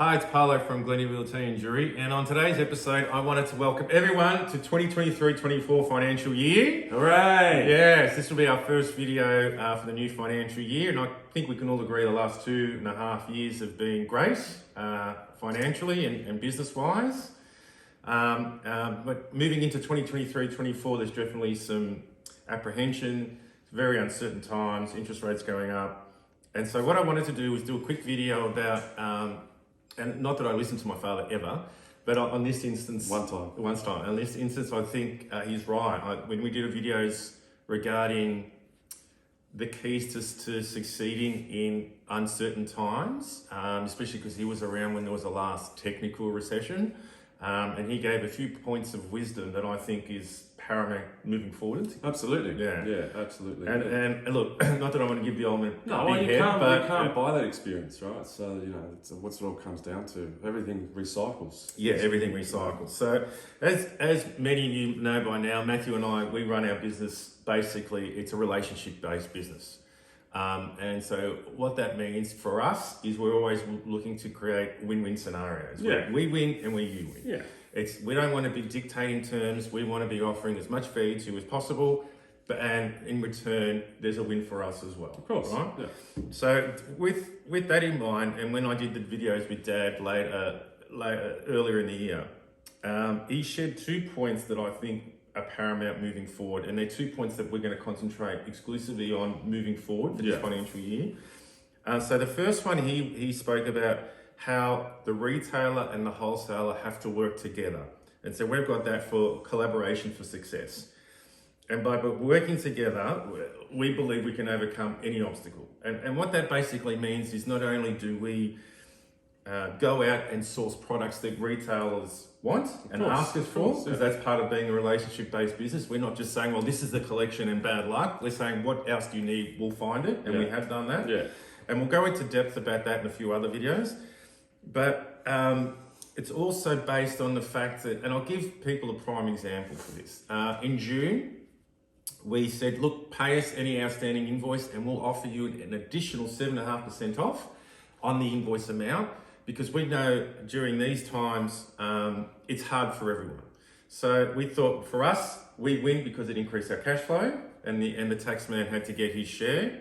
Hi, it's Paolo from Glennie Realty and Jury, and on today's episode, I wanted to welcome everyone to 2023-24 financial year. Hooray! Yes, this will be our first video for the new financial year, and I think we can all agree the last 2.5 years have been great financially and business-wise. But moving into 2023-24, there's definitely some apprehension, very uncertain times, interest rates going up. And so what I wanted to do was do a quick video about and not that I listened to my father ever, but on this instance... One time. On this instance, I think he's right. When we did videos regarding the keys to succeeding in uncertain times, especially because he was around when there was a last technical recession, and he gave a few points of wisdom that I think is paramount moving forward. Absolutely. Yeah, absolutely. And look, not that I want to give the old man a big you head, but you can't buy that experience, right? So, it's what it all comes down to. Everything recycles. Yeah, everything recycles. So as many of you know by now, Matthew and I, we run our business, basically, it's a relationship-based business. And so what that means for us is we're always looking to create win-win scenarios. Yeah. We win and you win. Yeah. We don't want to be dictating terms. We want to be offering as much value to you as possible, and in return, there's a win for us as well. Of course. Right? Yeah. So with that in mind, and when I did the videos with Dad earlier in the year, he shared 2 points that I think are paramount moving forward, and they're 2 points that we're going to concentrate exclusively on moving forward for this financial year. So the first one, he spoke about how the retailer and the wholesaler have to work together. And so we've got that for collaboration for success. And by working together, we believe we can overcome any obstacle. And what that basically means is not only do we go out and source products that retailers want and ask us for, because that's part of being a relationship-based business. We're not just saying, well, this is the collection and bad luck. We're saying, what else do you need? We'll find it. And we have done that. Yeah. And we'll go into depth about that in a few other videos. But it's also based on the fact that, and I'll give people a prime example for this. In June, we said, look, pay us any outstanding invoice and we'll offer you an additional 7.5% off on the invoice amount, because we know during these times, it's hard for everyone. So we thought for us, we win because it increased our cash flow and the tax man had to get his share.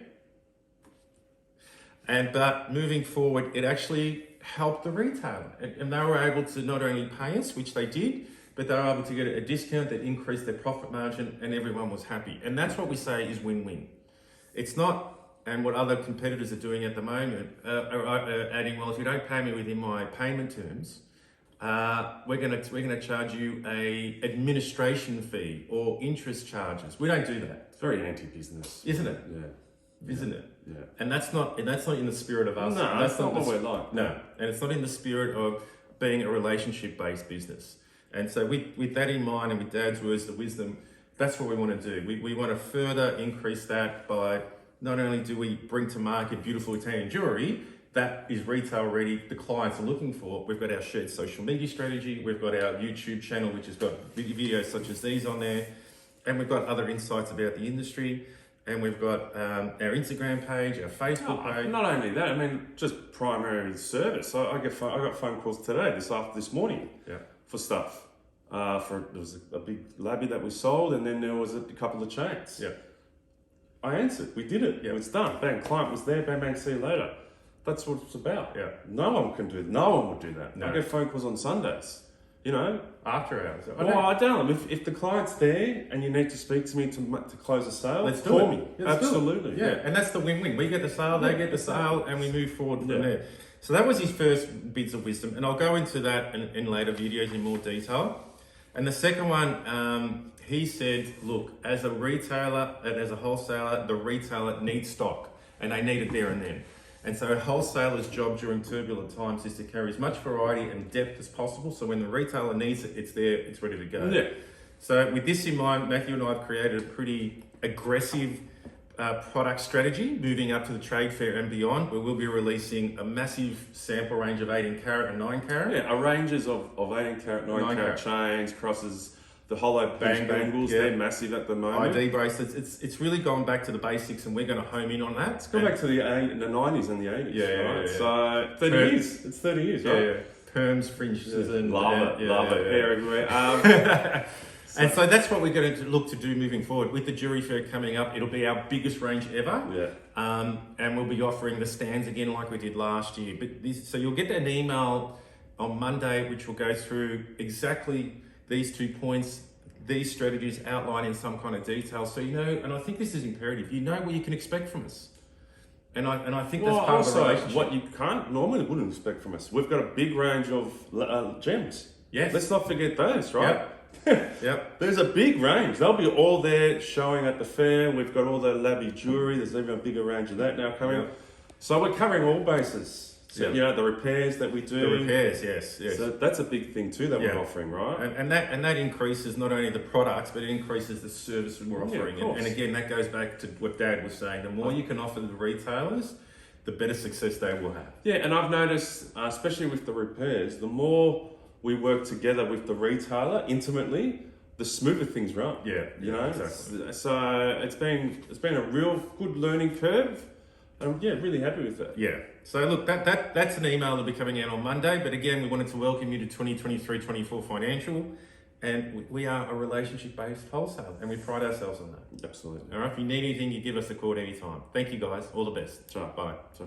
But moving forward, it actually helped the retailer. And they were able to not only pay us, which they did, but they were able to get a discount that increased their profit margin and everyone was happy. And that's what we say is win-win. It's not, and what other competitors are doing at the moment, are adding, well, if you don't pay me within my payment terms, we're gonna charge you a administration fee or interest charges. We don't do that. It's very anti-business. Isn't it? Yeah. Isn't it? Yeah. And that's not in the spirit of us. No, that's not what we're like. No, and it's not in the spirit of being a relationship-based business. And so with that in mind, and with Dad's words, the wisdom, that's what we want to do. We want to further increase that by not only do we bring to market beautiful Italian jewelry that is retail ready, the clients are looking for. We've got our shared social media strategy. We've got our YouTube channel, which has got videos such as these on there, and we've got other insights about the industry. And we've got our Instagram page, our Facebook page. Not only that, I mean, just primary service. I got phone calls today, this morning, for stuff. There was a big labby that we sold, and then there was a couple of chains. Yeah. I answered. We did it. Yeah. It's done. Bang, client was there. Bang, bang, see you later. That's what it's about. Yeah. No one can do that. No one would do that. No. I get phone calls on Sundays. After hours. I tell them, if the client's there and you need to speak to me to close a sale, let's call do it. me. Let's Absolutely. Do it. Yeah, and that's the win-win. We get the sale, they get the sale, and we move forward from there. So that was his first bits of wisdom, and I'll go into that in later videos in more detail. And the second one, he said, look, as a retailer and as a wholesaler, the retailer needs stock, and they need it there and then. And so a wholesaler's job during turbulent times is to carry as much variety and depth as possible. So when the retailer needs it, it's there, it's ready to go. Yeah. So with this in mind, Matthew and I have created a pretty aggressive product strategy moving up to the trade fair and beyond, where we'll be releasing a massive sample range of 18 carat and 9 carat. Yeah, ranges of 18 carat, 9 carat chains, crosses, the hollow pinch bangles, yeah. they're massive at the moment. ID bracelets. It's really gone back to the basics, and we're going to home in on that. Go back to the 90s and the 80s, Yeah, right? yeah. So 30 years. It's 30 years, right? Yeah, perms, fringes, and Love it. Hair everywhere. And so that's what we're going to look to do moving forward. With the jewelry fair coming up, it'll be our biggest range ever. Yeah. And we'll be offering the stands again like we did last year. So you'll get an email on Monday which will go through exactly these 2 points, these strategies outlined in some kind of detail. So you know, and I think this is imperative, you know what you can expect from us. And I think that's part of the relationship. What you wouldn't expect from us. We've got a big range of gems. Yes. Let's not forget those, right? Yep. There's a big range. They'll be all there showing at the fair. We've got all the Labby jewelry. There's even a bigger range of that now coming. Yep. So we're covering all bases. So, Yep. you know, the repairs that we do. The repairs, yes. So that's a big thing too that we're offering, right? And that increases not only the products, but it increases the service we're offering. of course. And again, that goes back to what Dad was saying. The more you can offer the retailers, the better success they will have. Yeah, and I've noticed, especially with the repairs, the more we work together with the retailer intimately, the smoother things run. Yeah, you know. exactly. So it's been a real good learning curve. I'm really happy with it. Yeah. So look, that's an email that'll be coming out on Monday. But again, we wanted to welcome you to 2023-24 financial, and we are a relationship-based wholesaler, and we pride ourselves on that. Absolutely. All right. If you need anything, you give us a call at any time. Thank you, guys. All the best. Ciao. Bye. Ciao.